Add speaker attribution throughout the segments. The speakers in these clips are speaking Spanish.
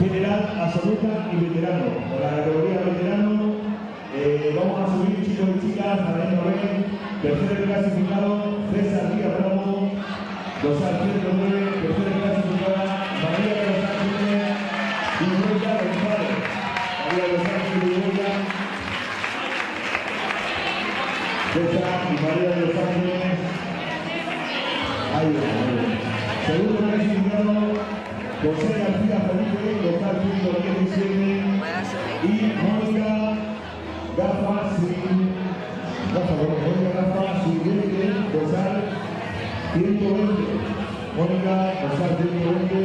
Speaker 1: general absoluta y veterano. Por la categoría veterano vamos a subir chicos y chicas a la N9, tercer clasificado César Díaz Bravo, dorsal 109, tercera clasificada María de los Ángeles y Mónica González. María de los Ángeles y Mónica César y María de los Ángeles. Ahí va. Segundo clasificado José García Felipe, dorsal 117 y Mónica Gafas Siguiente, dorsal 120. Mónica, dorsal 120.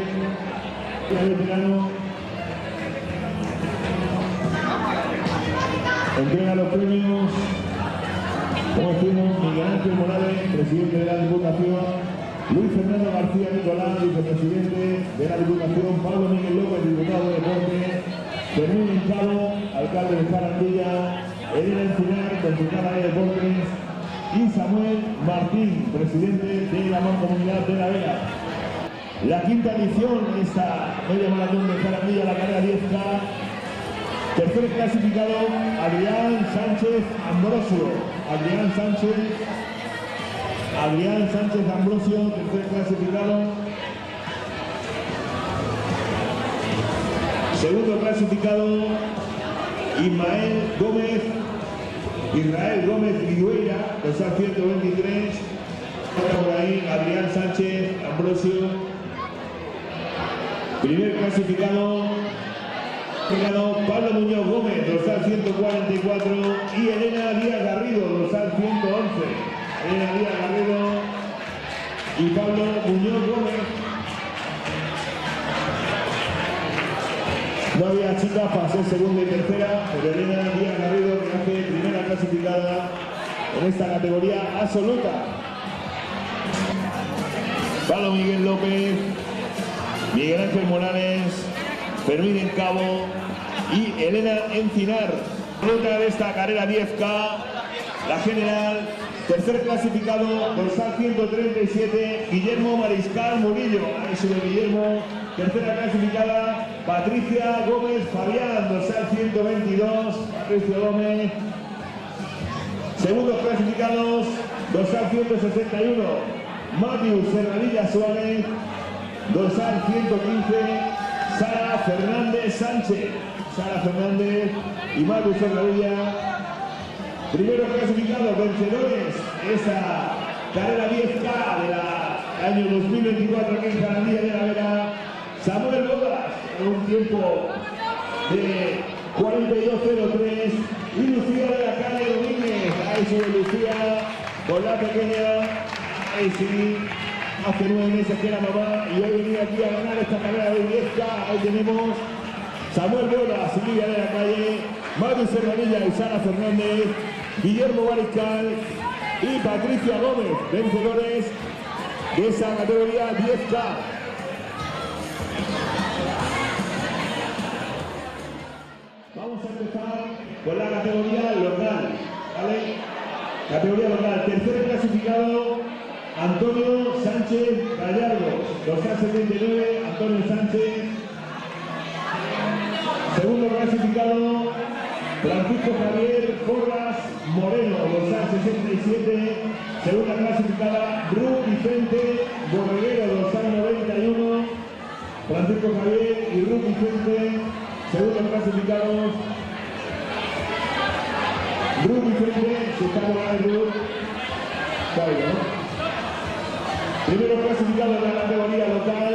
Speaker 1: El veterano entrega los premios. Como decimos, Miguel Ángel Morales, presidente de la Diputación. Luis Fernando García Nicolás, vicepresidente de la Diputación. Pablo Miguel López, diputado de Deporte. Fermín Hincado, alcalde de Zarandilla. Elena Encinar, concejala de Deportes. Y Samuel Martín, presidente de la Mancomunidad de La Vega. La quinta edición de esta media maratón de Zarandilla, la carrera 10K. Tercer clasificado, Adrián Sánchez Ambrosio. Adrián Sánchez Ambrosio, tercer clasificado. Segundo clasificado, Israel Gómez Vidueira, dorsal 123. Por ahí, Adrián Sánchez Ambrosio. Primer clasificado, Pablo Muñoz Gómez, dorsal 144. Y Elena Díaz Garrido, dorsal 111. Elena Díaz Garrido y Pablo Muñoz Gómez. No había chicas para ser segunda y tercera, pero Elena Díaz Garrido que hace primera clasificada en esta categoría absoluta. Pablo Miguel López, Miguel Ángel Morales, Fermín Encabo y Elena Encinar. Absoluta de esta carrera 10K, la general. Tercer clasificado, dorsal 137, Guillermo Mariscal Murillo. Ahí sube Guillermo. Tercera clasificada, Patricia Gómez Fabián, dorsal 122, Patricia Gómez. Segundos clasificados, dorsal 161, Matius Serradilla Suárez, dorsal 115, Sara Fernández Sánchez. Sara Fernández y Matius Serradilla. Primeros clasificados, vencedores, esa carrera 10K del año 2024 aquí en Zarandilla de La Vega. Samuel Bodas, en un tiempo de 42.03. Y Lucía de la Calle Domínguez, ahí sube Lucía, con la pequeña, ahí sí, hace 9 meses que era mamá y hoy venía aquí a ganar esta carrera de 10K. Ahí tenemos Samuel Bodas, Silvia de la Calle, Mati Serranilla y Sara Fernández, Guillermo Mariscal y Patricia Gómez, vencedores de esa categoría 10K. Vamos a empezar con la categoría local, ¿vale? Categoría local, tercer clasificado, Antonio Sánchez Gallardo, dorsal 79, Antonio Sánchez. Segundo clasificado, Francisco Javier Porras Moreno, dorsal 67. Segunda clasificada, Ruth Vicente Borreguero, dorsal 91. Francisco Javier y Ruth Vicente. Segundos clasificados, Ruth Vicente, si está por ahí Ruth. Primero clasificado en la categoría local,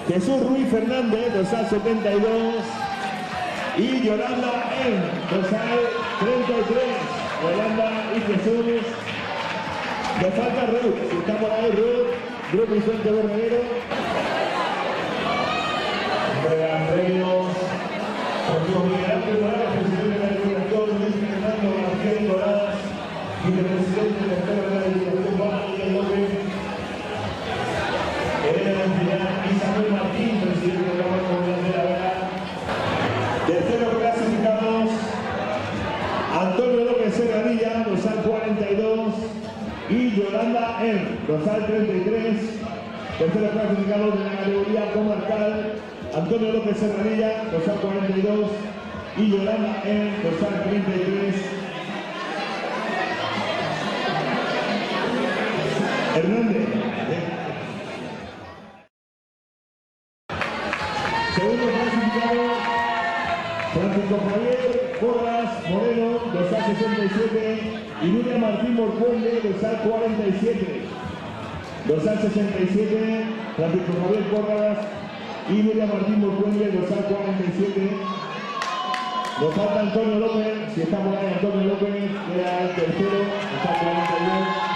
Speaker 1: Jesús Ruiz Fernández, dorsal 72. Y Yolanda En, dorsal 33. Yolanda y Jesús. Le falta Ruth, si está por ahí Ruth Vicente Borreguero. Premios. Miguel Ángel Morales, presidente de la Diputación, Luis Fernando García Nicolás, vicepresidente de la Diputación, Pablo Miguel López, Elena Encinar y Samuel Martín, presidente de la Mancomunidad de La Vega. Terceros clasificados, Antonio López Serradilla, dorsal 42, y Yolanda En, dorsal 33. Terceros clasificados de la categoría comarcal, Antonio López Serranilla, dorsal 42, y Yolanda en dorsal 33. Hernández. Segundo clasificado, Francisco Javier Porras Moreno, dorsal 67, y Nuria Martín Morcuende, dorsal 47. Dorsal 67, Francisco Javier Porras y Nuria Martín Morcuende, dorsal 47. Nos falta Antonio López, si está por ahí Antonio López, era el tercero, dorsal 42.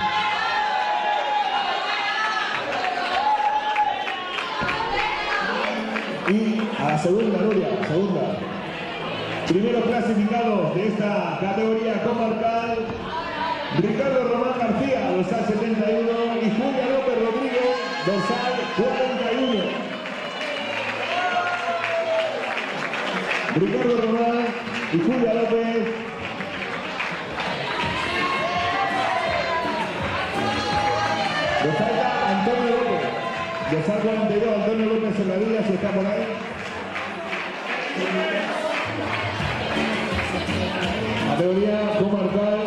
Speaker 1: Y a la segunda, Nuria, segunda. Primeros clasificados de esta categoría comarcal, Ricardo Román García, dorsal 71, y Julia López Rodríguez, dorsal 41. Ricardo Román y Julia López. Nos falta Antonio López, dorsal 42, Antonio López en la villa, si está por ahí. Categoría comarcal.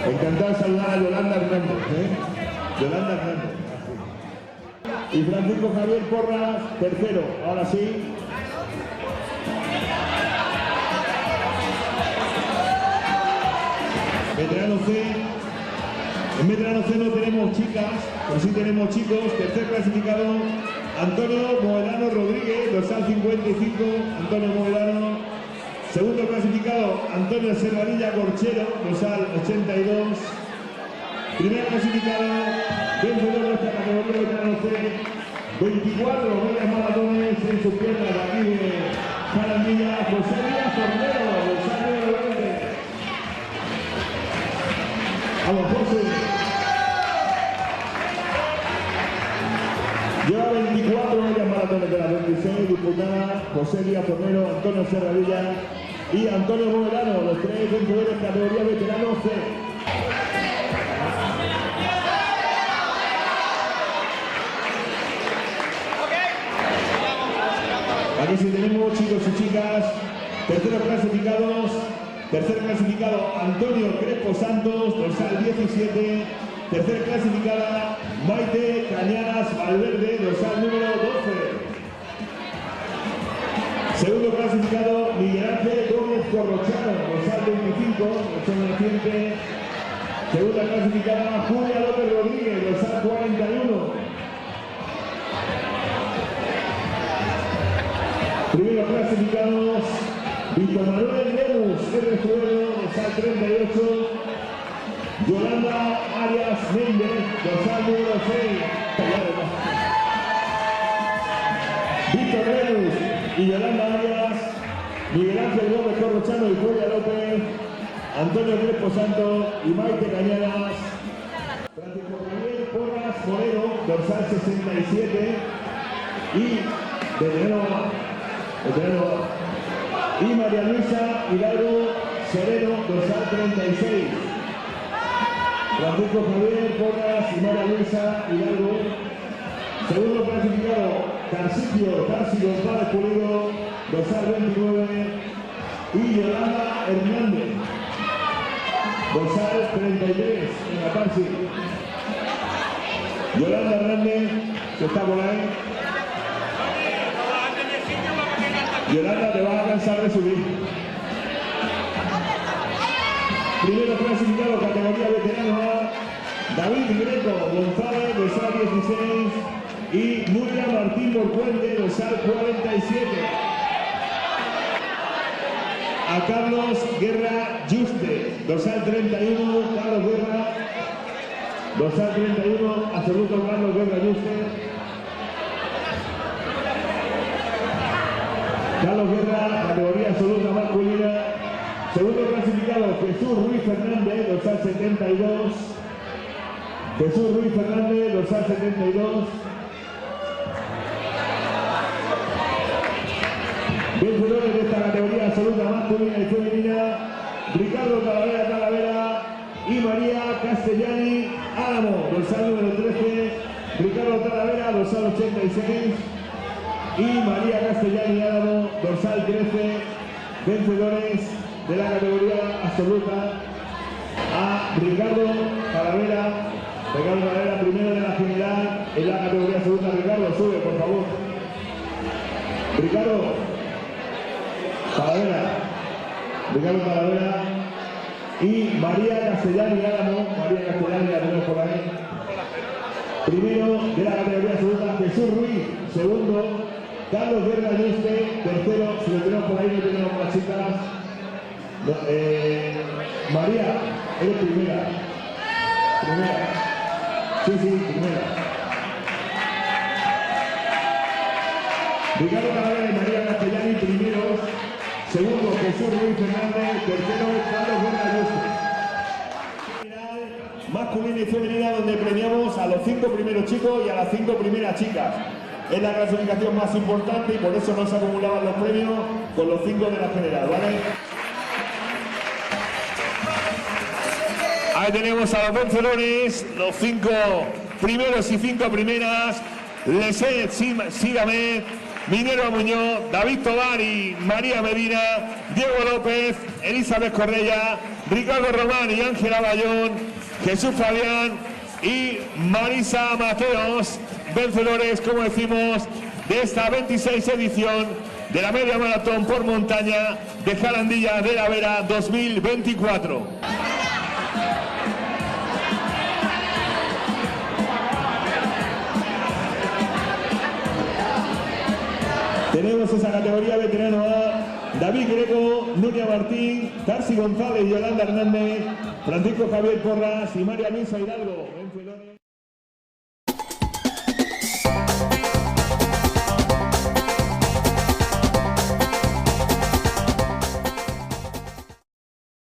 Speaker 1: Encantado de saludar a Yolanda Hernández. Yolanda Hernández. Y Francisco Javier Porras, tercero. Ahora sí. Veterano C. En veterano C no tenemos chicas, pero sí tenemos chicos. Tercer clasificado, Antonio Moedano Rodríguez, dorsal 55. Antonio Moedano. Segundo clasificado, Antonio Serranilla Corchero, dorsal 82. Primer clasificado, vencedor de esta categoría veterano C, 24 medias maratones en sus piernas de aquí de Jarandilla, José Díaz Tornero, dorsal 20. Vamos, José. Lleva 24 medias maratones de las 26 disputadas, José Díaz Tornero, Antonio Serranilla y Antonio Moverano, los tres vencedores categoría veterano C. Aquí sí tenemos chicos y chicas, terceros clasificados. Tercer clasificado, Antonio Crespo Santos, dorsal 17. Tercer clasificada, Maite Cañadas Valverde, dorsal número 12. Segundo clasificado, Miguel Ángel Gómez Corrochano, dorsal 25, dorsal reciente. Segunda clasificada, Julia López Rodríguez, dorsal 41. Primeros clasificados, Víctor Manuel Lemus, R. Fuero, dorsal 38. Yolanda Arias Méndez, dorsal número 6. Víctor Lemus y Yolanda Arias, Miguel Ángel Gómez Corrochano y Julia López, Antonio Crespo Santos y Maite Cañadas. Francisco Javier Porras Moreno, dorsal 67. Y veterano. Y María Luisa Hidalgo Sereno, dorsal 36. Francisco Javier Porras y María Luisa Hidalgo. Segundo clasificado, Tarsi González Pulido, dorsal 29. Y Yolanda Hernández, dorsal 33. En la Tarsi. Yolanda Hernández, que está por ahí. Yolanda, te vas a cansar de subir. Primero clasificado, categoría veterano A, David Greco González, dorsal 16, y Nuria Martín Morcuende, dorsal 47. A Carlos Guerra Juste, dorsal 31, Carlos Guerra, dorsal 31, absoluto Carlos Guerra Juste. Carlos Guerra, categoría absoluta masculina. Segundo clasificado, Jesús Ruiz Fernández, dorsal 72. Jesús Ruiz Fernández, dorsal 72. Vencedores de esta categoría absoluta masculina y femenina, Ricardo Talavera y María Castellani Álamo, dorsal número 13. Ricardo Talavera, dorsal 86. y María Castellani Álamo, dorsal 13, vencedores de la categoría absoluta, a Ricardo Calavera. Ricardo Calavera, primero de la general en la categoría absoluta. Ricardo, sube, por favor. Ricardo Calavera y María Castellani Álamo. María Castellani, la tenemos por ahí. Primero de la categoría absoluta, Jesús Ruiz. Segundo, Carlos Guerra Yuste. Tercero, si lo tenemos por ahí, no tenemos más chicas. María, eres primera. Sí, primera. Ricardo Calavera y María Castellani, primeros. Segundo, Jesús Ruiz Fernández. Tercero, Carlos Guerra Yuste. Masculina y femenina, donde premiamos a los 5 primeros chicos y a las 5 primeras chicas. Es la clasificación más importante y por eso no se acumulaban los premios con los 5 de la general, ¿vale? Ahí tenemos a los vencedores, los 5 primeros y 5 primeras. Leset Sigamet, Minero Muñoz, David Tobar y María Medina, Diego López, Elizabeth Correia, Ricardo Román y Ángela Bayón, Jesús Fabián y Marisa Mateos, vencedores, como decimos, de esta 26 edición de la media maratón por montaña de Jarandilla de la Vera 2024. Tenemos esa categoría veterano A: David Greco, Nuria Martín, Tarsi González, Yolanda Hernández, Francisco Javier Porras y María Luisa Hidalgo.